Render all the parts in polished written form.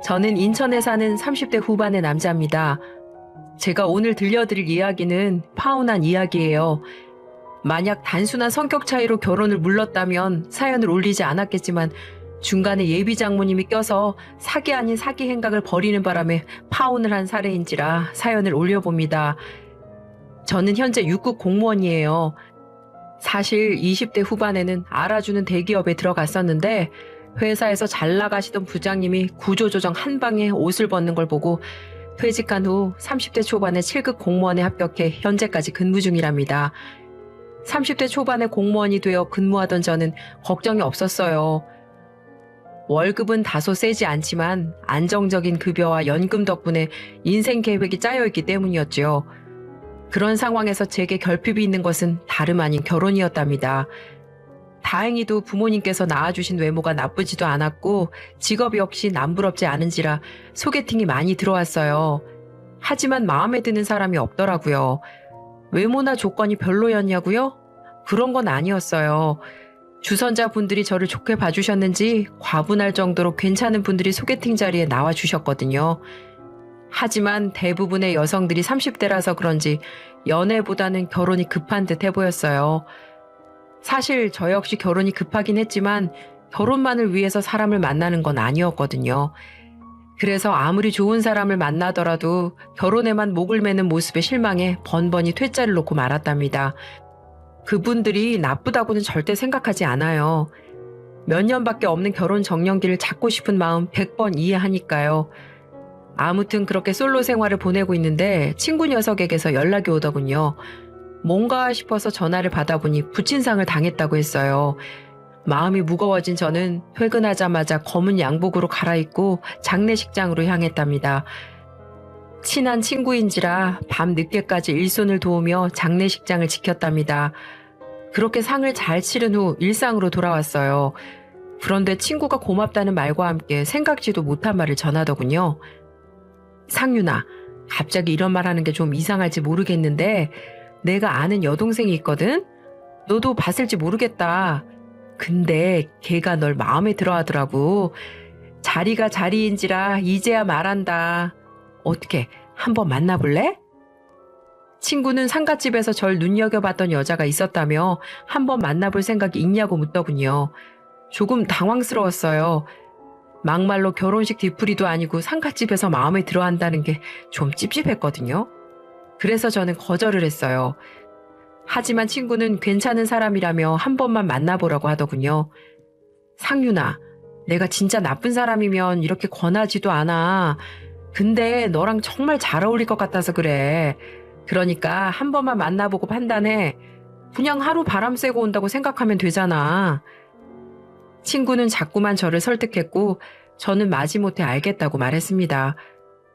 저는 인천에 사는 30대 후반의 남자입니다. 제가 오늘 들려드릴 이야기는 파혼한 이야기예요. 만약 단순한 성격 차이로 결혼을 물렀다면 사연을 올리지 않았겠지만 중간에 예비 장모님이 껴서 사기 아닌 사기 행각을 벌이는 바람에 파혼을 한 사례인지라 사연을 올려봅니다. 저는 현재 6급 공무원이에요. 사실 20대 후반에는 알아주는 대기업에 들어갔었는데 회사에서 잘 나가시던 부장님이 구조조정 한 방에 옷을 벗는 걸 보고 퇴직한 후 30대 초반에 7급 공무원에 합격해 현재까지 근무 중이랍니다. 30대 초반에 공무원이 되어 근무하던 저는 걱정이 없었어요. 월급은 다소 세지 않지만 안정적인 급여와 연금 덕분에 인생 계획이 짜여있기 때문이었죠. 그런 상황에서 제게 결핍이 있는 것은 다름 아닌 결혼이었답니다. 다행히도 부모님께서 낳아주신 외모가 나쁘지도 않았고 직업 역시 남부럽지 않은지라 소개팅이 많이 들어왔어요. 하지만 마음에 드는 사람이 없더라고요. 외모나 조건이 별로였냐고요? 그런 건 아니었어요. 주선자분들이 저를 좋게 봐주셨는지 과분할 정도로 괜찮은 분들이 소개팅 자리에 나와주셨거든요. 하지만 대부분의 여성들이 30대라서 그런지 연애보다는 결혼이 급한 듯 해보였어요. 사실 저 역시 결혼이 급하긴 했지만 결혼만을 위해서 사람을 만나는 건 아니었거든요. 그래서 아무리 좋은 사람을 만나더라도 결혼에만 목을 매는 모습에 실망해 번번이 퇴짜를 놓고 말았답니다. 그분들이 나쁘다고는 절대 생각하지 않아요. 몇 년밖에 없는 결혼 정년기를 잡고 싶은 마음 100번 이해하니까요. 아무튼 그렇게 솔로 생활을 보내고 있는데 친구 녀석에게서 연락이 오더군요. 뭔가 싶어서 전화를 받아보니 부친상을 당했다고 했어요. 마음이 무거워진 저는 퇴근하자마자 검은 양복으로 갈아입고 장례식장으로 향했답니다. 친한 친구인지라 밤 늦게까지 일손을 도우며 장례식장을 지켰답니다. 그렇게 상을 잘 치른 후 일상으로 돌아왔어요. 그런데 친구가 고맙다는 말과 함께 생각지도 못한 말을 전하더군요. 상윤아, 갑자기 이런 말 하는 게 좀 이상할지 모르겠는데 내가 아는 여동생이 있거든? 너도 봤을지 모르겠다. 근데 걔가 널 마음에 들어 하더라고. 자리가 자리인지라 이제야 말한다. 어떻게 한번 만나볼래? 친구는 상갓집에서 절 눈여겨봤던 여자가 있었다며 한번 만나볼 생각이 있냐고 묻더군요. 조금 당황스러웠어요. 막말로 결혼식 뒤풀이도 아니고 상갓집에서 마음에 들어 한다는 게 좀 찝찝했거든요. 그래서 저는 거절을 했어요. 하지만 친구는 괜찮은 사람이라며 한 번만 만나보라고 하더군요. 상윤아, 내가 진짜 나쁜 사람이면 이렇게 권하지도 않아. 근데 너랑 정말 잘 어울릴 것 같아서 그래. 그러니까 한 번만 만나보고 판단해. 그냥 하루 바람 쐬고 온다고 생각하면 되잖아. 친구는 자꾸만 저를 설득했고 저는 마지못해 알겠다고 말했습니다.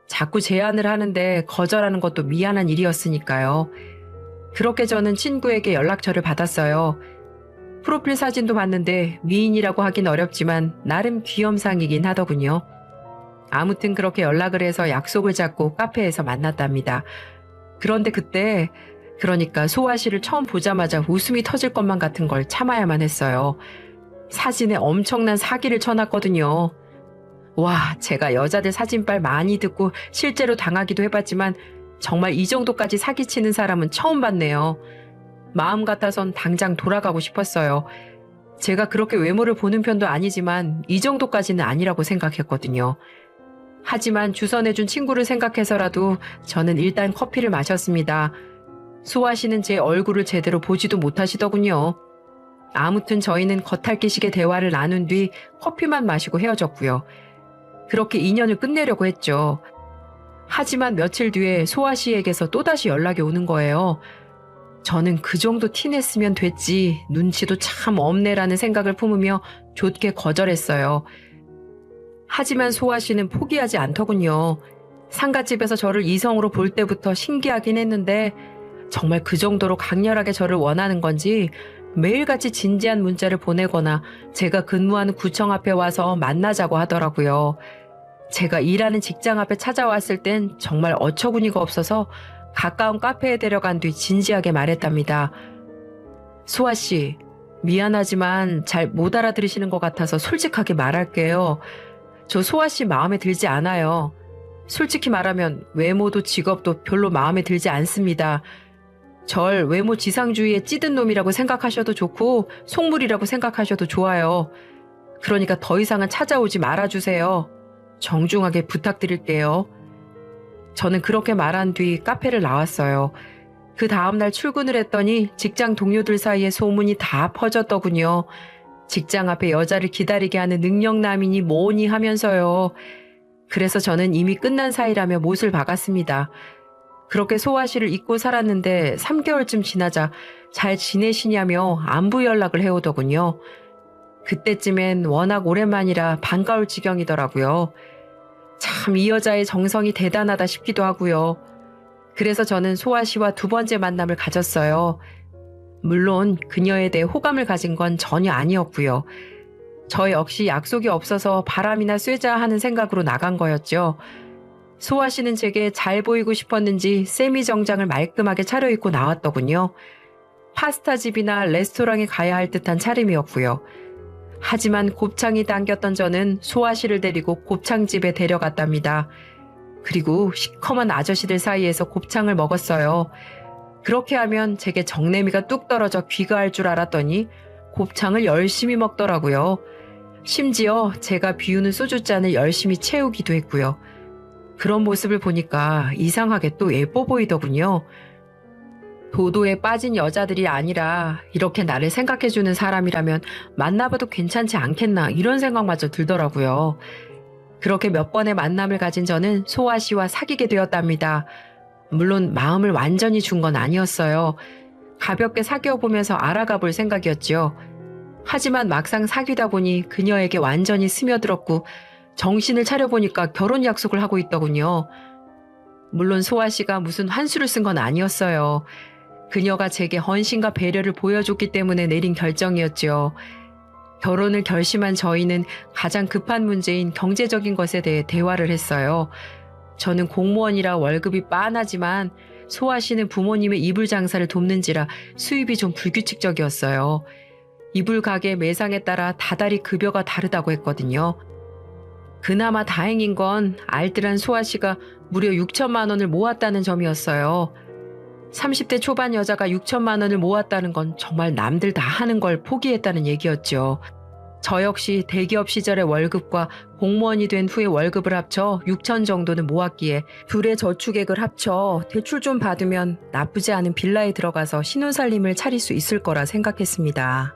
자꾸 제안을 하는데 거절하는 것도 미안한 일이었으니까요. 그렇게 저는 친구에게 연락처를 받았어요. 프로필 사진도 봤는데 미인이라고 하긴 어렵지만 나름 귀염상이긴 하더군요. 아무튼 그렇게 연락을 해서 약속을 잡고 카페에서 만났답니다. 그런데 그때 그러니까 소아 씨를 처음 보자마자 웃음이 터질 것만 같은 걸 참아야만 했어요. 사진에 엄청난 사기를 쳐놨거든요. 와, 제가 여자들 사진빨 많이 듣고 실제로 당하기도 해봤지만 정말 이 정도까지 사기치는 사람은 처음 봤네요. 마음 같아선 당장 돌아가고 싶었어요. 제가 그렇게 외모를 보는 편도 아니지만 이 정도까지는 아니라고 생각했거든요. 하지만 주선해준 친구를 생각해서라도 저는 일단 커피를 마셨습니다. 소아 씨는 제 얼굴을 제대로 보지도 못하시더군요. 아무튼 저희는 겉핥기식의 대화를 나눈 뒤 커피만 마시고 헤어졌고요. 그렇게 인연을 끝내려고 했죠. 하지만 며칠 뒤에 소아 씨에게서 또다시 연락이 오는 거예요. 저는 그 정도 티냈으면 됐지 눈치도 참 없네라는 생각을 품으며 좋게 거절했어요. 하지만 소아 씨는 포기하지 않더군요. 상갓집에서 저를 이성으로 볼 때부터 신기하긴 했는데 정말 그 정도로 강렬하게 저를 원하는 건지 매일같이 진지한 문자를 보내거나 제가 근무하는 구청 앞에 와서 만나자고 하더라고요. 제가 일하는 직장 앞에 찾아왔을 땐 정말 어처구니가 없어서 가까운 카페에 데려간 뒤 진지하게 말했답니다. 소아 씨, 미안하지만 잘 못 알아들으시는 것 같아서 솔직하게 말할게요. 저 소아 씨 마음에 들지 않아요. 솔직히 말하면 외모도 직업도 별로 마음에 들지 않습니다. 절 외모 지상주의에 찌든 놈이라고 생각하셔도 좋고 속물이라고 생각하셔도 좋아요. 그러니까 더 이상은 찾아오지 말아주세요. 정중하게 부탁드릴게요. 저는 그렇게 말한 뒤 카페를 나왔어요. 그 다음날 출근을 했더니 직장 동료들 사이에 소문이 다 퍼졌더군요. 직장 앞에 여자를 기다리게 하는 능력남이니 뭐니 하면서요. 그래서 저는 이미 끝난 사이라며 못을 박았습니다. 그렇게 소아 씨를 잊고 살았는데 3개월쯤 지나자 잘 지내시냐며 안부 연락을 해오더군요. 그때쯤엔 워낙 오랜만이라 반가울 지경이더라고요. 참 이 여자의 정성이 대단하다 싶기도 하고요. 그래서 저는 소아 씨와 두 번째 만남을 가졌어요. 물론 그녀에 대해 호감을 가진 건 전혀 아니었고요. 저 역시 약속이 없어서 바람이나 쐬자 하는 생각으로 나간 거였죠. 소아 씨는 제게 잘 보이고 싶었는지 세미 정장을 말끔하게 차려입고 나왔더군요. 파스타집이나 레스토랑에 가야 할 듯한 차림이었고요. 하지만 곱창이 당겼던 저는 소아 씨를 데리고 곱창집에 데려갔답니다. 그리고 시커먼 아저씨들 사이에서 곱창을 먹었어요. 그렇게 하면 제게 정내미가 뚝 떨어져 귀가할 줄 알았더니 곱창을 열심히 먹더라고요. 심지어 제가 비우는 소주잔을 열심히 채우기도 했고요. 그런 모습을 보니까 이상하게 또 예뻐 보이더군요. 도도에 빠진 여자들이 아니라 이렇게 나를 생각해주는 사람이라면 만나봐도 괜찮지 않겠나 이런 생각마저 들더라고요. 그렇게 몇 번의 만남을 가진 저는 소아 씨와 사귀게 되었답니다. 물론 마음을 완전히 준 건 아니었어요. 가볍게 사귀어 보면서 알아가 볼 생각이었지요. 하지만 막상 사귀다 보니 그녀에게 완전히 스며들었고 정신을 차려보니까 결혼 약속을 하고 있더군요. 물론 소아 씨가 무슨 환수를 쓴 건 아니었어요. 그녀가 제게 헌신과 배려를 보여줬기 때문에 내린 결정이었죠. 결혼을 결심한 저희는 가장 급한 문제인 경제적인 것에 대해 대화를 했어요. 저는 공무원이라 월급이 빤하지만 소아 씨는 부모님의 이불 장사를 돕는지라 수입이 좀 불규칙적이었어요. 이불 가게 매상에 따라 다달이 급여가 다르다고 했거든요. 그나마 다행인 건 알뜰한 소아 씨가 무려 6천만 원을 모았다는 점이었어요. 30대 초반 여자가 6천만 원을 모았다는 건 정말 남들 다 하는 걸 포기했다는 얘기였죠. 저 역시 대기업 시절의 월급과 공무원이 된 후의 월급을 합쳐 6천 정도는 모았기에 둘의 저축액을 합쳐 대출 좀 받으면 나쁘지 않은 빌라에 들어가서 신혼살림을 차릴 수 있을 거라 생각했습니다.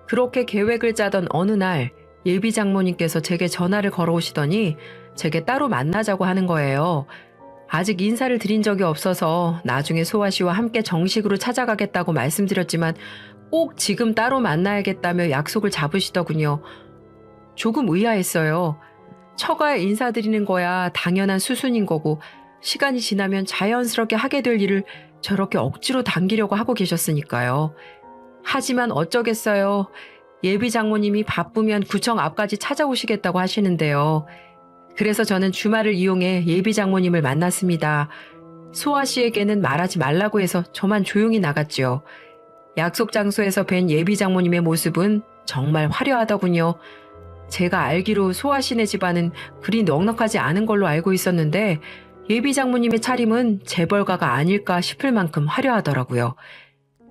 그렇게 계획을 짜던 어느 날 예비 장모님께서 제게 전화를 걸어오시더니 제게 따로 만나자고 하는 거예요. 아직 인사를 드린 적이 없어서 나중에 소아 씨와 함께 정식으로 찾아가겠다고 말씀드렸지만 꼭 지금 따로 만나야겠다며 약속을 잡으시더군요. 조금 의아했어요. 처가에 인사드리는 거야 당연한 수순인 거고 시간이 지나면 자연스럽게 하게 될 일을 저렇게 억지로 당기려고 하고 계셨으니까요. 하지만 어쩌겠어요. 예비 장모님이 바쁘면 구청 앞까지 찾아오시겠다고 하시는데요. 그래서 저는 주말을 이용해 예비 장모님을 만났습니다. 소아 씨에게는 말하지 말라고 해서 저만 조용히 나갔죠. 약속 장소에서 뵌 예비 장모님의 모습은 정말 화려하더군요. 제가 알기로 소아 씨네 집안은 그리 넉넉하지 않은 걸로 알고 있었는데 예비 장모님의 차림은 재벌가가 아닐까 싶을 만큼 화려하더라고요.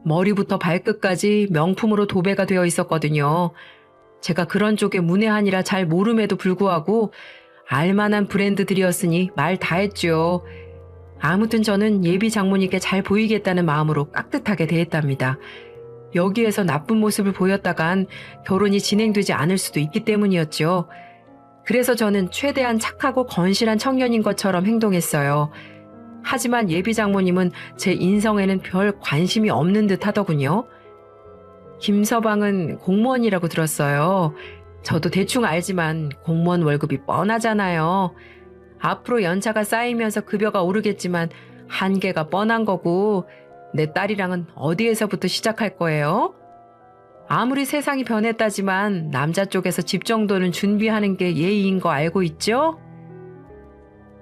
머리부터 발끝까지 명품으로 도배가 되어 있었거든요. 제가 그런 쪽에 문외한이라 잘 모름에도 불구하고 알만한 브랜드들이었으니 말 다 했죠. 아무튼 저는 예비 장모님께 잘 보이겠다는 마음으로 깍듯하게 대했답니다. 여기에서 나쁜 모습을 보였다간 결혼이 진행되지 않을 수도 있기 때문이었죠. 그래서 저는 최대한 착하고 건실한 청년인 것처럼 행동했어요. 하지만 예비 장모님은 제 인성에는 별 관심이 없는 듯 하더군요. 김서방은 공무원이라고 들었어요. 저도 대충 알지만 공무원 월급이 뻔하잖아요. 앞으로 연차가 쌓이면서 급여가 오르겠지만 한계가 뻔한 거고 내 딸이랑은 어디에서부터 시작할 거예요? 아무리 세상이 변했다지만 남자 쪽에서 집 정도는 준비하는 게 예의인 거 알고 있죠?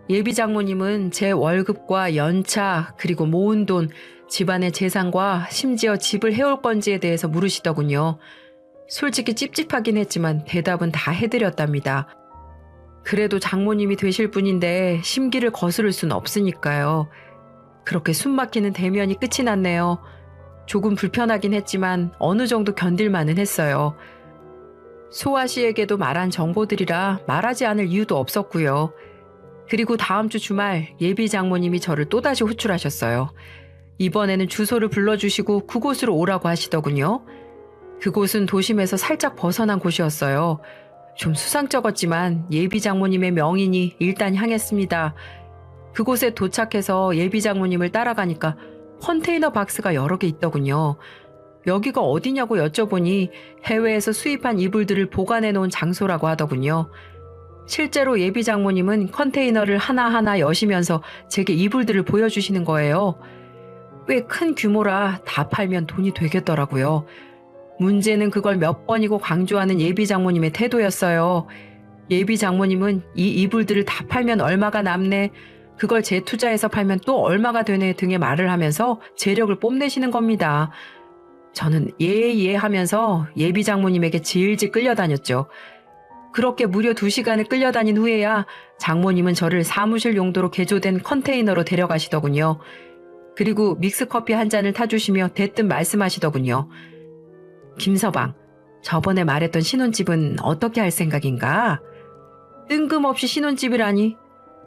예비 장모님은 제 월급과 연차 그리고 모은 돈, 집안의 재산과 심지어 집을 해올 건지에 대해서 물으시더군요. 솔직히 찝찝하긴 했지만 대답은 다 해드렸답니다. 그래도 장모님이 되실 분인데 심기를 거스를 순 없으니까요. 그렇게 숨막히는 대면이 끝이 났네요. 조금 불편하긴 했지만 어느 정도 견딜만은 했어요. 소아 씨에게도 말한 정보들이라 말하지 않을 이유도 없었고요. 그리고 다음 주 주말 예비 장모님이 저를 또다시 호출하셨어요. 이번에는 주소를 불러주시고 그곳으로 오라고 하시더군요. 그곳은 도심에서 살짝 벗어난 곳이었어요. 좀 수상쩍었지만 예비 장모님의 명인이 일단 향했습니다. 그곳에 도착해서 예비 장모님을 따라가니까 컨테이너 박스가 여러 개 있더군요. 여기가 어디냐고 여쭤보니 해외에서 수입한 이불들을 보관해 놓은 장소라고 하더군요. 실제로 예비 장모님은 컨테이너를 하나하나 여시면서 제게 이불들을 보여주시는 거예요. 꽤 큰 규모라 다 팔면 돈이 되겠더라고요. 문제는 그걸 몇 번이고 강조하는 예비 장모님의 태도였어요. 예비 장모님은 이 이불들을 다 팔면 얼마가 남네, 그걸 재투자해서 팔면 또 얼마가 되네 등의 말을 하면서 재력을 뽐내시는 겁니다. 저는 예 하면서 예비 장모님에게 질질 끌려다녔죠. 그렇게 무려 2시간을 끌려다닌 후에야 장모님은 저를 사무실 용도로 개조된 컨테이너로 데려가시더군요. 그리고 믹스커피 한 잔을 타주시며 대뜸 말씀하시더군요. 김서방, 저번에 말했던 신혼집은 어떻게 할 생각인가? 뜬금없이 신혼집이라니?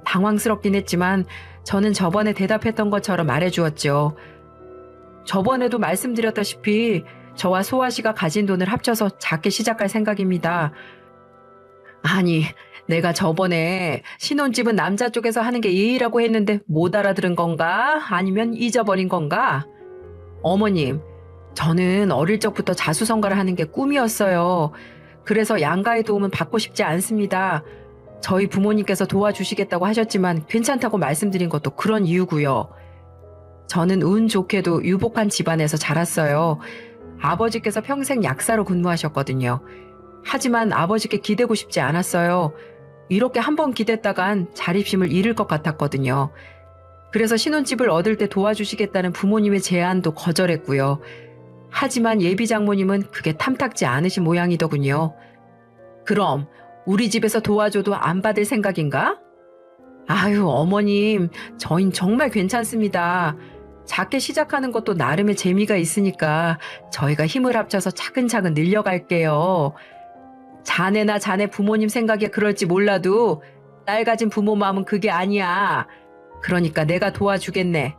당황스럽긴 했지만 저는 저번에 대답했던 것처럼 말해주었죠. 저번에도 말씀드렸다시피 저와 소아 씨가 가진 돈을 합쳐서 작게 시작할 생각입니다. 아니, 내가 저번에 신혼집은 남자 쪽에서 하는 게 예의라고 했는데 못 알아들은 건가? 아니면 잊어버린 건가? 어머님, 저는 어릴 적부터 자수성가를 하는 게 꿈이었어요. 그래서 양가의 도움은 받고 싶지 않습니다. 저희 부모님께서 도와주시겠다고 하셨지만 괜찮다고 말씀드린 것도 그런 이유고요. 저는 운 좋게도 유복한 집안에서 자랐어요. 아버지께서 평생 약사로 근무하셨거든요. 하지만 아버지께 기대고 싶지 않았어요. 이렇게 한번 기댔다간 자립심을 잃을 것 같았거든요. 그래서 신혼집을 얻을 때 도와주시겠다는 부모님의 제안도 거절했고요. 하지만 예비 장모님은 그게 탐탁지 않으신 모양이더군요. 그럼 우리 집에서 도와줘도 안 받을 생각인가? 아유, 어머님, 저흰 정말 괜찮습니다. 작게 시작하는 것도 나름의 재미가 있으니까 저희가 힘을 합쳐서 차근차근 늘려갈게요. 자네나 자네 부모님 생각에 그럴지 몰라도 딸 가진 부모 마음은 그게 아니야. 그러니까 내가 도와주겠네.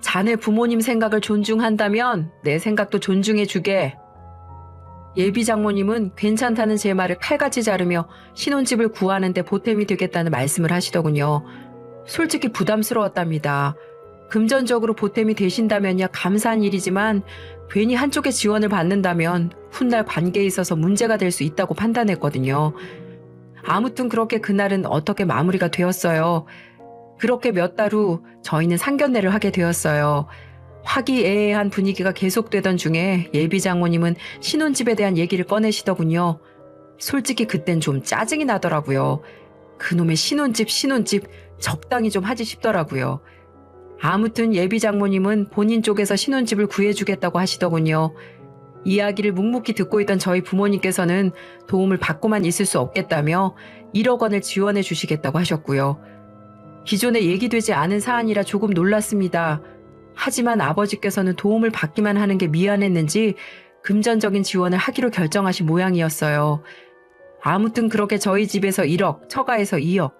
자네 부모님 생각을 존중한다면 내 생각도 존중해주게. 예비 장모님은 괜찮다는 제 말을 칼같이 자르며 신혼집을 구하는 데 보탬이 되겠다는 말씀을 하시더군요. 솔직히 부담스러웠답니다. 금전적으로 보탬이 되신다면야 감사한 일이지만 괜히 한쪽에 지원을 받는다면 훗날 관계에 있어서 문제가 될 수 있다고 판단했거든요. 아무튼 그렇게 그날은 어떻게 마무리가 되었어요. 그렇게 몇 달 후 저희는 상견례를 하게 되었어요. 화기애애한 분위기가 계속되던 중에 예비 장모님은 신혼집에 대한 얘기를 꺼내시더군요. 솔직히 그땐 좀 짜증이 나더라고요. 그놈의 신혼집 적당히 좀 하지 싶더라고요. 아무튼 예비 장모님은 본인 쪽에서 신혼집을 구해주겠다고 하시더군요. 이야기를 묵묵히 듣고 있던 저희 부모님께서는 도움을 받고만 있을 수 없겠다며 1억 원을 지원해 주시겠다고 하셨고요. 기존에 얘기되지 않은 사안이라 조금 놀랐습니다. 하지만 아버지께서는 도움을 받기만 하는 게 미안했는지 금전적인 지원을 하기로 결정하신 모양이었어요. 아무튼 그렇게 저희 집에서 1억, 처가에서 2억,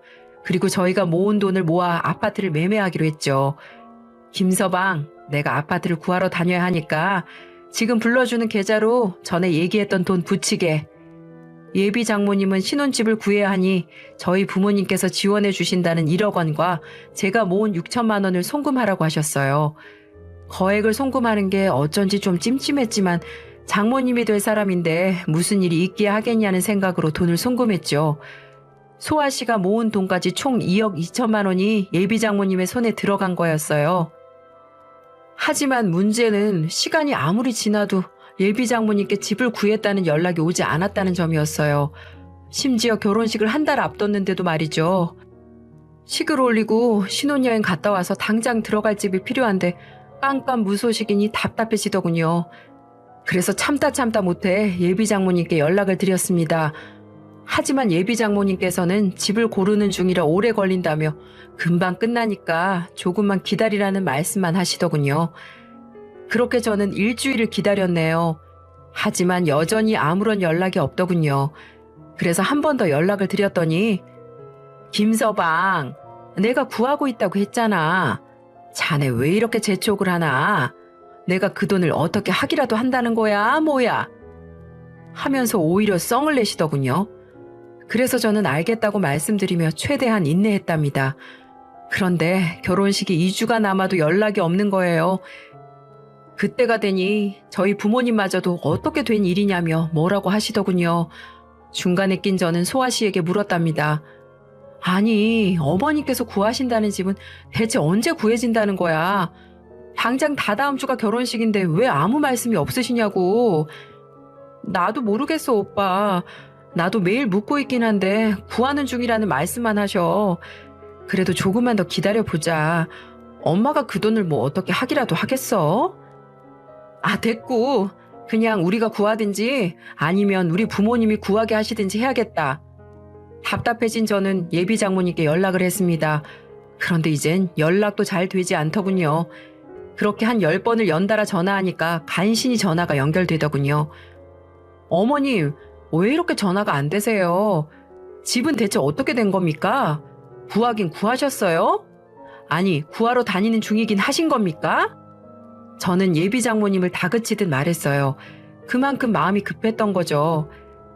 그리고 저희가 모은 돈을 모아 아파트를 매매하기로 했죠. 김서방, 내가 아파트를 구하러 다녀야 하니까 지금 불러주는 계좌로 전에 얘기했던 돈 붙이게. 예비 장모님은 신혼집을 구해야 하니 저희 부모님께서 지원해 주신다는 1억 원과 제가 모은 6천만 원을 송금하라고 하셨어요. 거액을 송금하는 게 어쩐지 좀 찜찜했지만 장모님이 될 사람인데 무슨 일이 있기야 하겠냐는 생각으로 돈을 송금했죠. 소아 씨가 모은 돈까지 총 2억 2천만 원이 예비 장모님의 손에 들어간 거였어요. 하지만 문제는 시간이 아무리 지나도 예비 장모님께 집을 구했다는 연락이 오지 않았다는 점이었어요. 심지어 결혼식을 한 달 앞뒀는데도 말이죠. 식을 올리고 신혼여행 갔다 와서 당장 들어갈 집이 필요한데 깜깜무소식이니 답답해지더군요. 그래서 참다 못해 예비 장모님께 연락을 드렸습니다. 하지만 예비 장모님께서는 집을 고르는 중이라 오래 걸린다며 금방 끝나니까 조금만 기다리라는 말씀만 하시더군요. 그렇게 저는 일주일을 기다렸네요. 하지만 여전히 아무런 연락이 없더군요. 그래서 한 번 더 연락을 드렸더니 김서방, 내가 구하고 있다고 했잖아. 자네 왜 이렇게 재촉을 하나? 내가 그 돈을 어떻게 하기라도 한다는 거야, 뭐야? 하면서 오히려 썽을 내시더군요. 그래서 저는 알겠다고 말씀드리며 최대한 인내했답니다. 그런데 결혼식이 2주가 남아도 연락이 없는 거예요. 그때가 되니 저희 부모님마저도 어떻게 된 일이냐며 뭐라고 하시더군요. 중간에 낀 저는 소아 씨에게 물었답니다. 아니, 어머니께서 구하신다는 집은 대체 언제 구해진다는 거야? 당장 다다음 주가 결혼식인데 왜 아무 말씀이 없으시냐고. 나도 모르겠어, 오빠. 나도 매일 묻고 있긴 한데 구하는 중이라는 말씀만 하셔. 그래도 조금만 더 기다려보자. 엄마가 그 돈을 뭐 어떻게 하기라도 하겠어? 아, 됐고. 그냥 우리가 구하든지 아니면 우리 부모님이 구하게 하시든지 해야겠다. 답답해진 저는 예비 장모님께 연락을 했습니다. 그런데 이젠 연락도 잘 되지 않더군요. 그렇게 한 10번을 연달아 전화하니까 간신히 전화가 연결되더군요. 어머님, 왜 이렇게 전화가 안 되세요? 집은 대체 어떻게 된 겁니까? 구하긴 구하셨어요? 아니, 구하러 다니는 중이긴 하신 겁니까? 저는 예비 장모님을 다그치듯 말했어요. 그만큼 마음이 급했던 거죠.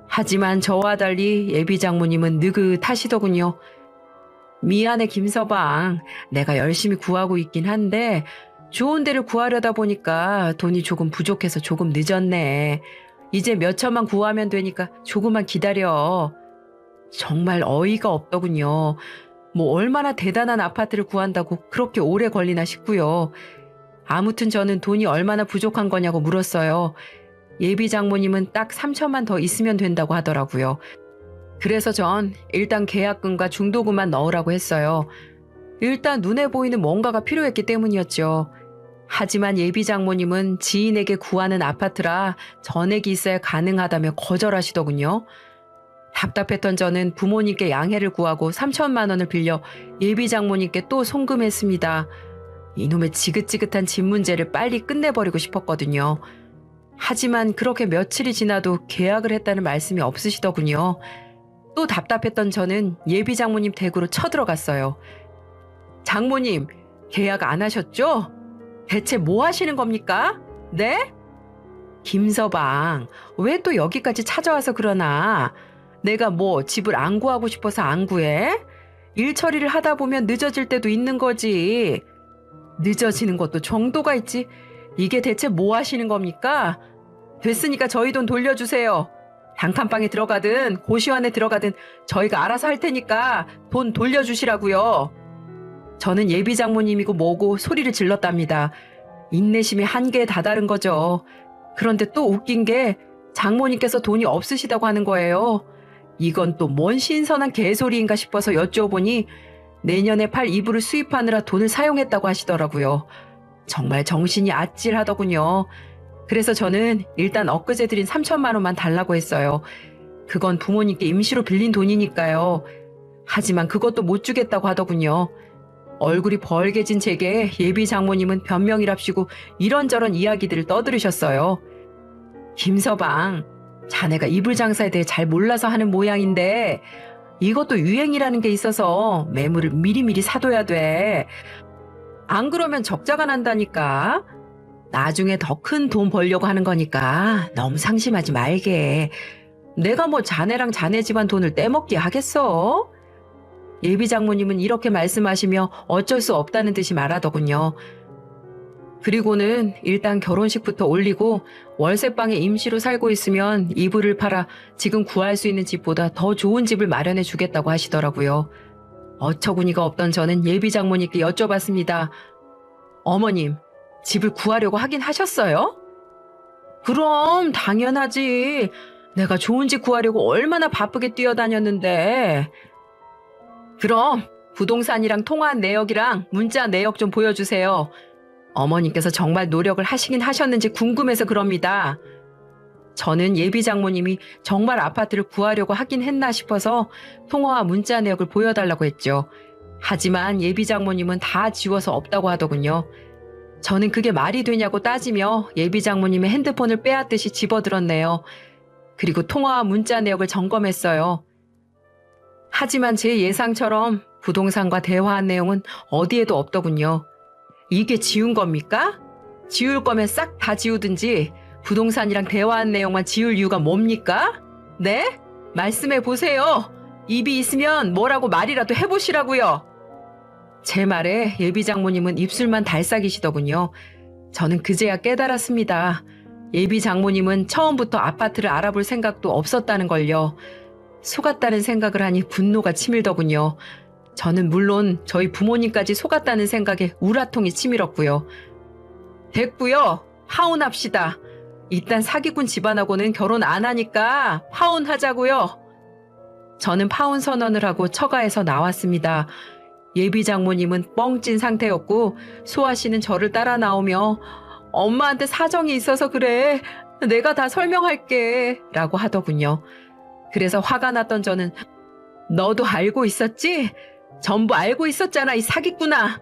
하지만 저와 달리 예비 장모님은 느긋하시더군요. 미안해, 김서방. 내가 열심히 구하고 있긴 한데 좋은 데를 구하려다 보니까 돈이 조금 부족해서 조금 늦었네. 이제 몇 천만 구하면 되니까 조금만 기다려. 정말 어이가 없더군요. 뭐 얼마나 대단한 아파트를 구한다고 그렇게 오래 걸리나 싶고요. 아무튼 저는 돈이 얼마나 부족한 거냐고 물었어요. 예비 장모님은 딱 3천만 더 있으면 된다고 하더라고요. 그래서 전 일단 계약금과 중도금만 넣으라고 했어요. 일단 눈에 보이는 뭔가가 필요했기 때문이었죠. 하지만 예비 장모님은 지인에게 구하는 아파트라 전액이 있어야 가능하다며 거절하시더군요. 답답했던 저는 부모님께 양해를 구하고 3천만 원을 빌려 예비 장모님께 또 송금했습니다. 이놈의 지긋지긋한 집 문제를 빨리 끝내버리고 싶었거든요. 하지만 그렇게 며칠이 지나도 계약을 했다는 말씀이 없으시더군요. 또 답답했던 저는 예비 장모님 댁으로 쳐들어갔어요. 장모님, 계약 안 하셨죠? 대체 뭐 하시는 겁니까? 네? 김서방, 왜 또 여기까지 찾아와서 그러나? 내가 뭐 집을 안 구하고 싶어서 안 구해? 일 처리를 하다 보면 늦어질 때도 있는 거지. 늦어지는 것도 정도가 있지. 이게 대체 뭐 하시는 겁니까? 됐으니까 저희 돈 돌려주세요. 단칸방에 들어가든 고시원에 들어가든 저희가 알아서 할 테니까 돈 돌려주시라고요. 저는 예비 장모님이고 뭐고 소리를 질렀답니다. 인내심이 한계에 다다른 거죠. 그런데 또 웃긴 게 장모님께서 돈이 없으시다고 하는 거예요. 이건 또 뭔 신선한 개소리인가 싶어서 여쭤보니 내년에 팔 이불을 수입하느라 돈을 사용했다고 하시더라고요. 정말 정신이 아찔하더군요. 그래서 저는 일단 엊그제 드린 3천만 원만 달라고 했어요. 그건 부모님께 임시로 빌린 돈이니까요. 하지만 그것도 못 주겠다고 하더군요. 얼굴이 벌개진 제게 예비 장모님은 변명이랍시고 이런저런 이야기들을 떠들으셨어요. 김서방, 자네가 이불 장사에 대해 잘 몰라서 하는 모양인데 이것도 유행이라는 게 있어서 매물을 미리미리 사둬야 돼. 안 그러면 적자가 난다니까. 나중에 더 큰 돈 벌려고 하는 거니까 너무 상심하지 말게. 내가 뭐 자네랑 자네 집안 돈을 떼먹게 하겠어? 예비 장모님은 이렇게 말씀하시며 어쩔 수 없다는 듯이 말하더군요. 그리고는 일단 결혼식부터 올리고 월세방에 임시로 살고 있으면 이불을 팔아 지금 구할 수 있는 집보다 더 좋은 집을 마련해 주겠다고 하시더라고요. 어처구니가 없던 저는 예비 장모님께 여쭤봤습니다. 어머님, 집을 구하려고 하긴 하셨어요? 그럼 당연하지. 내가 좋은 집 구하려고 얼마나 바쁘게 뛰어다녔는데. 그럼 부동산이랑 통화한 내역이랑 문자 내역 좀 보여주세요. 어머님께서 정말 노력을 하시긴 하셨는지 궁금해서 그럽니다. 저는 예비 장모님이 정말 아파트를 구하려고 하긴 했나 싶어서 통화와 문자 내역을 보여달라고 했죠. 하지만 예비 장모님은 다 지워서 없다고 하더군요. 저는 그게 말이 되냐고 따지며 예비 장모님의 핸드폰을 빼앗듯이 집어들었네요. 그리고 통화와 문자 내역을 점검했어요. 하지만 제 예상처럼 부동산과 대화한 내용은 어디에도 없더군요. 이게 지운 겁니까? 지울 거면 싹 다 지우든지 부동산이랑 대화한 내용만 지울 이유가 뭡니까? 네? 말씀해 보세요. 입이 있으면 뭐라고 말이라도 해보시라고요. 제 말에 예비 장모님은 입술만 달싹이시더군요. 저는 그제야 깨달았습니다. 예비 장모님은 처음부터 아파트를 알아볼 생각도 없었다는 걸요. 속았다는 생각을 하니 분노가 치밀더군요. 저는 물론 저희 부모님까지 속았다는 생각에 우라통이 치밀었고요. 됐고요. 파혼합시다. 일단 사기꾼 집안하고는 결혼 안 하니까 파혼하자고요. 저는 파혼 선언을 하고 처가에서 나왔습니다. 예비 장모님은 뻥찐 상태였고 소아 씨는 저를 따라 나오며 엄마한테 사정이 있어서 그래. 내가 다 설명할게. 라고 하더군요. 그래서 화가 났던 저는 너도 알고 있었지? 전부 알고 있었잖아, 이 사기꾼아.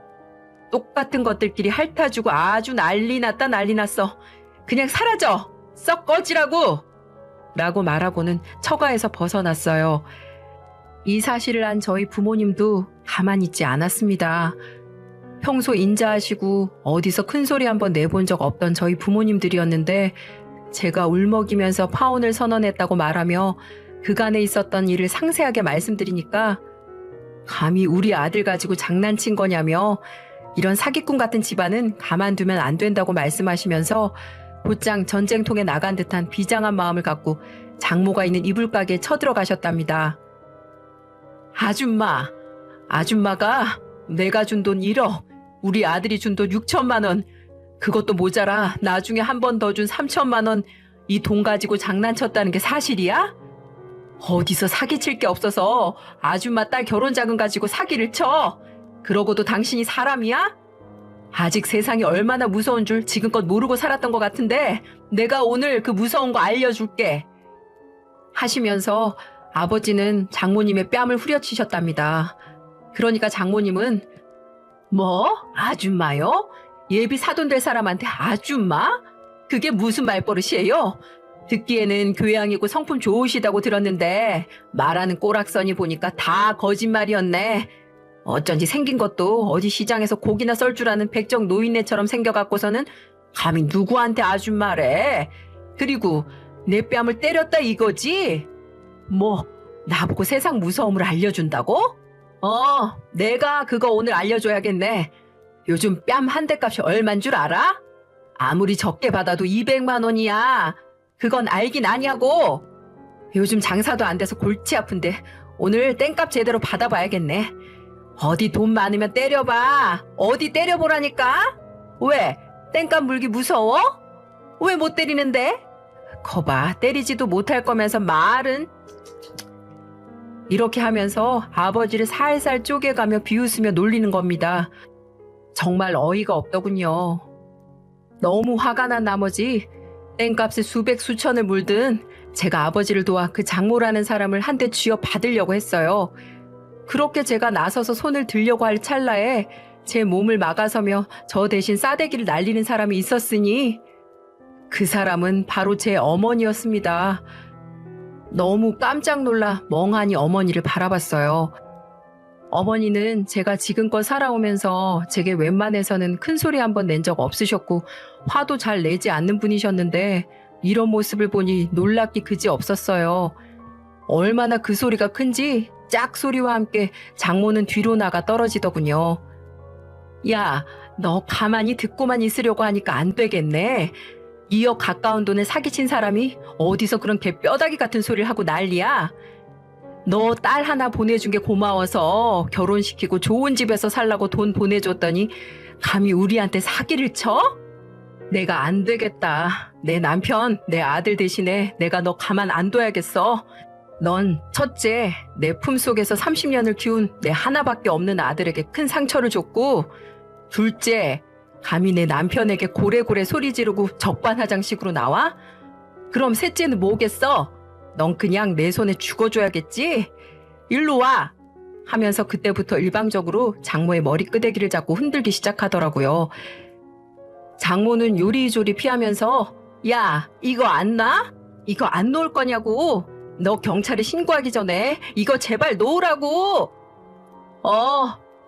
똑같은 것들끼리 핥아주고 아주 난리 났다 난리 났어. 그냥 사라져. 썩 꺼지라고. 라고 말하고는 처가에서 벗어났어요. 이 사실을 안 저희 부모님도 가만히 있지 않았습니다. 평소 인자하시고 어디서 큰소리 한번 내본 적 없던 저희 부모님들이었는데 제가 울먹이면서 파혼을 선언했다고 말하며 그간에 있었던 일을 상세하게 말씀드리니까 감히 우리 아들 가지고 장난친 거냐며 이런 사기꾼 같은 집안은 가만두면 안 된다고 말씀하시면서 곧장 전쟁통에 나간 듯한 비장한 마음을 갖고 장모가 있는 이불가게에 쳐들어가셨답니다. 아줌마가 내가 준 돈 1억, 우리 아들이 준 돈 6천만 원, 그것도 모자라 나중에 한 번 더 준 3천만 원, 이 돈 가지고 장난쳤다는 게 사실이야? 어디서 사기칠 게 없어서 아줌마 딸 결혼 자금 가지고 사기를 쳐? 그러고도 당신이 사람이야? 아직 세상이 얼마나 무서운 줄 지금껏 모르고 살았던 것 같은데 내가 오늘 그 무서운 거 알려줄게. 하시면서 아버지는 장모님의 뺨을 후려치셨답니다. 그러니까 장모님은 뭐? 아줌마요? 예비 사돈 될 사람한테 아줌마? 그게 무슨 말버릇이에요? 듣기에는 교양이고 성품 좋으시다고 들었는데 말하는 꼬락서니 보니까 다 거짓말이었네. 어쩐지 생긴 것도 어디 시장에서 고기나 썰 줄 아는 백정 노인네처럼 생겨갖고서는 감히 누구한테 아줌마래. 그리고 내 뺨을 때렸다 이거지? 뭐 나보고 세상 무서움을 알려준다고? 내가 그거 오늘 알려줘야겠네. 요즘 뺨 한 대 값이 얼만 줄 알아? 아무리 적게 받아도 200만 원이야. 그건 알긴 아냐고. 요즘 장사도 안 돼서 골치 아픈데 오늘 땡값 제대로 받아봐야겠네. 어디 돈 많으면 때려봐. 어디 때려보라니까? 왜? 땡값 물기 무서워? 왜 못 때리는데? 거봐, 때리지도 못할 거면서 말은. 이렇게 하면서 아버지를 살살 쪼개가며 비웃으며 놀리는 겁니다. 정말 어이가 없더군요. 너무 화가 난 나머지 땡값에 수백 수천을 물든 제가 아버지를 도와 그 장모라는 사람을 한 대 쥐어 받으려고 했어요. 그렇게 제가 나서서 손을 들려고 할 찰나에 제 몸을 막아서며 저 대신 싸대기를 날리는 사람이 있었으니 그 사람은 바로 제 어머니였습니다. 너무 깜짝 놀라 멍하니 어머니를 바라봤어요. 어머니는 제가 지금껏 살아오면서 제게 웬만해서는 큰 소리 한 번 낸 적 없으셨고 화도 잘 내지 않는 분이셨는데 이런 모습을 보니 놀랍기 그지 없었어요. 얼마나 그 소리가 큰지 짝소리와 함께 장모는 뒤로 나가 떨어지더군요. 야, 너 가만히 듣고만 있으려고 하니까 안 되겠네. 2억 가까운 돈을 사기친 사람이 어디서 그런 개 뼈다귀 같은 소리를 하고 난리야. 너 딸 하나 보내준 게 고마워서 결혼시키고 좋은 집에서 살라고 돈 보내줬더니 감히 우리한테 사기를 쳐? 내가 안 되겠다. 내 남편, 내 아들 대신에 내가 너 가만 안 둬야겠어. 넌 첫째, 내 품속에서 30년을 키운 내 하나밖에 없는 아들에게 큰 상처를 줬고, 둘째, 감히 내 남편에게 고래고래 소리 지르고 적반하장식으로 나와? 그럼 셋째는 뭐겠어? 넌 그냥 내 손에 죽어줘야겠지? 일로 와! 하면서 그때부터 일방적으로 장모의 머리끄대기를 잡고 흔들기 시작하더라고요. 장모는 요리조리 피하면서 야, 이거 안 놔? 이거 안 놓을 거냐고? 너 경찰에 신고하기 전에 이거 제발 놓으라고!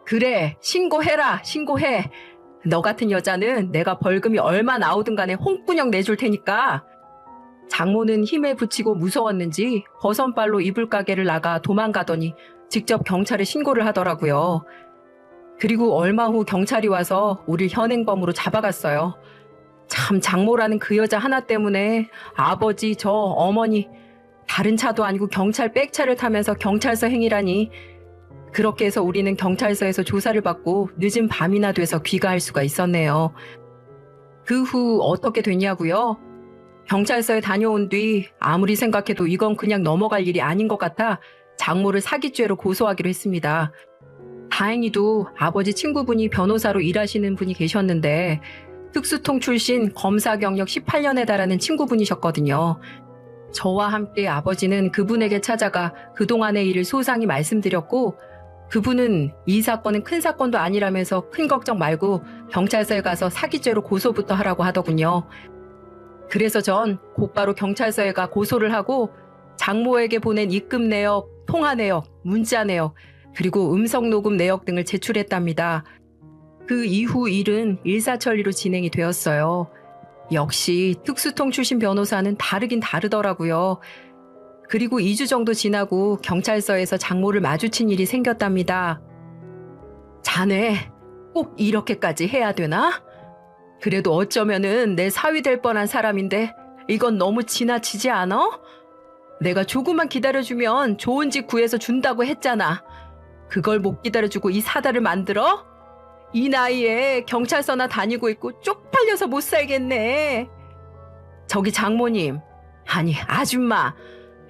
그래, 신고해라, 신고해. 너 같은 여자는 내가 벌금이 얼마 나오든 간에 홍군형 내줄 테니까. 장모는 힘에 부치고 무서웠는지 버선발로 이불 가게를 나가 도망가더니 직접 경찰에 신고를 하더라고요. 그리고 얼마 후 경찰이 와서 우릴 현행범으로 잡아갔어요. 참 장모라는 그 여자 하나 때문에 아버지, 저, 어머니 다른 차도 아니고 경찰 백차를 타면서 경찰서 행위라니. 그렇게 해서 우리는 경찰서에서 조사를 받고 늦은 밤이나 돼서 귀가할 수가 있었네요. 그 후 어떻게 됐냐고요? 경찰서에 다녀온 뒤 아무리 생각해도 이건 그냥 넘어갈 일이 아닌 것 같아 장모를 사기죄로 고소하기로 했습니다. 다행히도 아버지 친구분이 변호사로 일하시는 분이 계셨는데 특수통 출신 검사 경력 18년에 달하는 친구분이셨거든요. 저와 함께 아버지는 그분에게 찾아가 그동안의 일을 소상히 말씀드렸고 그분은 이 사건은 큰 사건도 아니라면서 큰 걱정 말고 경찰서에 가서 사기죄로 고소부터 하라고 하더군요. 그래서 전 곧바로 경찰서에 가 고소를 하고 장모에게 보낸 입금 내역, 통화 내역, 문자 내역, 그리고 음성 녹음 내역 등을 제출했답니다. 그 이후 일은 일사천리로 진행이 되었어요. 역시 특수통 출신 변호사는 다르긴 다르더라고요. 그리고 2주 정도 지나고 경찰서에서 장모를 마주친 일이 생겼답니다. 자네, 꼭 이렇게까지 해야 되나? 그래도 어쩌면은 내 사위 될 뻔한 사람인데 이건 너무 지나치지 않아? 내가 조금만 기다려주면 좋은 집 구해서 준다고 했잖아. 그걸 못 기다려주고 이 사달을 만들어? 이 나이에 경찰서나 다니고 있고 쪽팔려서 못 살겠네. 저기 장모님, 아니 아줌마,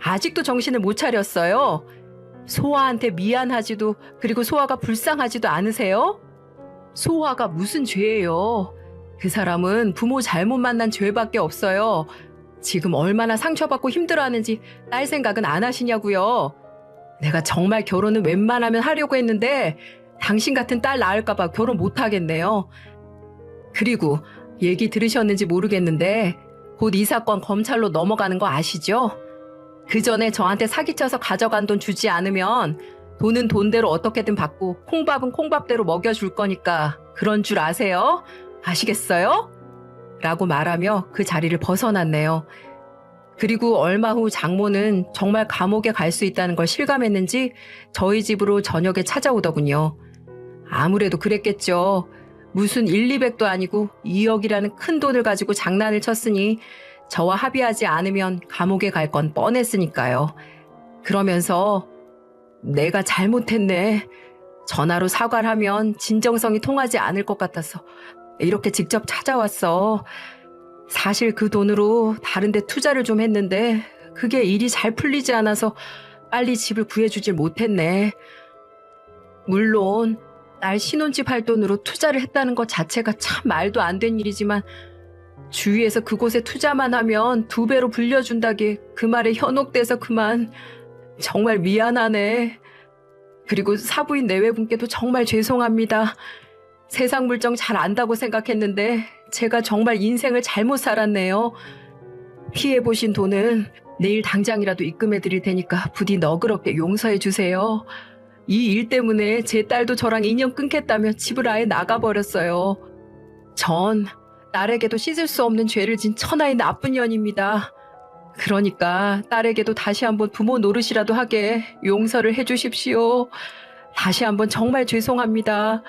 아직도 정신을 못 차렸어요? 소아한테 미안하지도 그리고 소아가 불쌍하지도 않으세요? 소아가 무슨 죄예요? 그 사람은 부모 잘못 만난 죄밖에 없어요. 지금 얼마나 상처받고 힘들어하는지 딸 생각은 안 하시냐고요. 내가 정말 결혼은 웬만하면 하려고 했는데 당신 같은 딸 낳을까봐 결혼 못하겠네요. 그리고 얘기 들으셨는지 모르겠는데 곧 이 사건 검찰로 넘어가는 거 아시죠? 그 전에 저한테 사기쳐서 가져간 돈 주지 않으면 돈은 돈대로 어떻게든 받고 콩밥은 콩밥대로 먹여줄 거니까 그런 줄 아세요? 아시겠어요? 라고 말하며 그 자리를 벗어났네요. 그리고 얼마 후 장모는 정말 감옥에 갈 수 있다는 걸 실감했는지 저희 집으로 저녁에 찾아오더군요. 아무래도 그랬겠죠. 무슨 1, 200도 아니고 2억이라는 큰 돈을 가지고 장난을 쳤으니 저와 합의하지 않으면 감옥에 갈 건 뻔했으니까요. 그러면서 내가 잘못했네. 전화로 사과를 하면 진정성이 통하지 않을 것 같아서 이렇게 직접 찾아왔어. 사실 그 돈으로 다른 데 투자를 좀 했는데 그게 일이 잘 풀리지 않아서 빨리 집을 구해주질 못했네. 물론 날 신혼집 할 돈으로 투자를 했다는 것 자체가 참 말도 안 된 일이지만 주위에서 그곳에 투자만 하면 2배로 불려준다기에 그 말에 현혹돼서 그만. 정말 미안하네. 그리고 사부인 내외분께도 정말 죄송합니다. 세상 물정 잘 안다고 생각했는데 제가 정말 인생을 잘못 살았네요. 피해보신 돈은 내일 당장이라도 입금해 드릴 테니까 부디 너그럽게 용서해 주세요. 이 일 때문에 제 딸도 저랑 인연 끊겠다며 집을 아예 나가버렸어요. 전 딸에게도 씻을 수 없는 죄를 진 천하의 나쁜 년입니다. 그러니까 딸에게도 다시 한번 부모 노릇이라도 하게 용서를 해주십시오. 다시 한번 정말 죄송합니다.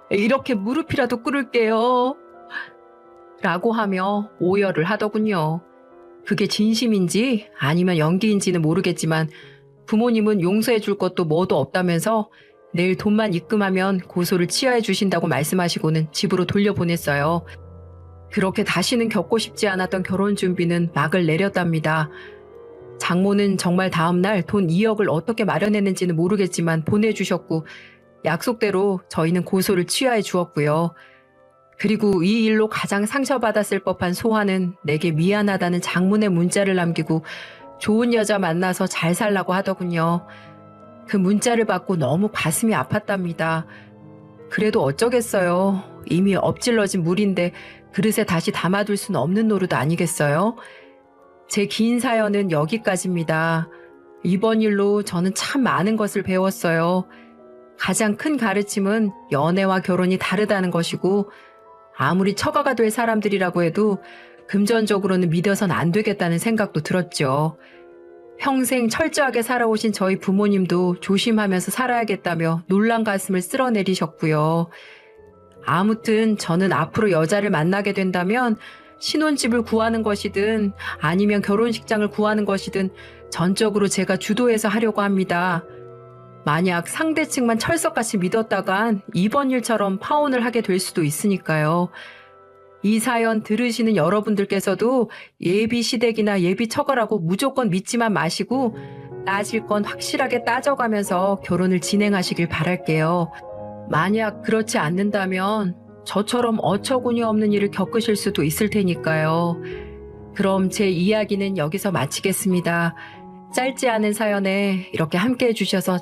이렇게 무릎이라도 꿇을게요. 라고 하며 오열을 하더군요. 그게 진심인지 아니면 연기인지는 모르겠지만 부모님은 용서해 줄 것도 뭐도 없다면서 내일 돈만 입금하면 고소를 취하해 주신다고 말씀하시고는 집으로 돌려보냈어요. 그렇게 다시는 겪고 싶지 않았던 결혼 준비는 막을 내렸답니다. 장모는 정말 다음날 돈 2억을 어떻게 마련했는지는 모르겠지만 보내주셨고 약속대로 저희는 고소를 취하해 주었고요. 그리고 이 일로 가장 상처받았을 법한 소환은 내게 미안하다는 장문의 문자를 남기고 좋은 여자 만나서 잘 살라고 하더군요. 그 문자를 받고 너무 가슴이 아팠답니다. 그래도 어쩌겠어요. 이미 엎질러진 물인데 그릇에 다시 담아둘 수는 없는 노릇 아니겠어요? 제 긴 사연은 여기까지입니다. 이번 일로 저는 참 많은 것을 배웠어요. 가장 큰 가르침은 연애와 결혼이 다르다는 것이고, 아무리 처가가 될 사람들이라고 해도 금전적으로는 믿어선 안 되겠다는 생각도 들었죠. 평생 철저하게 살아오신 저희 부모님도 조심하면서 살아야겠다며 놀란 가슴을 쓸어내리셨고요. 아무튼 저는 앞으로 여자를 만나게 된다면 신혼집을 구하는 것이든 아니면 결혼식장을 구하는 것이든 전적으로 제가 주도해서 하려고 합니다. 만약 상대측만 철석같이 믿었다간 이번 일처럼 파혼을 하게 될 수도 있으니까요. 이 사연 들으시는 여러분들께서도 예비 시댁이나 예비 처가라고 무조건 믿지만 마시고 따질 건 확실하게 따져가면서 결혼을 진행하시길 바랄게요. 만약 그렇지 않는다면 저처럼 어처구니 없는 일을 겪으실 수도 있을 테니까요. 그럼 제 이야기는 여기서 마치겠습니다. 짧지 않은 사연에 이렇게 함께 해주셔서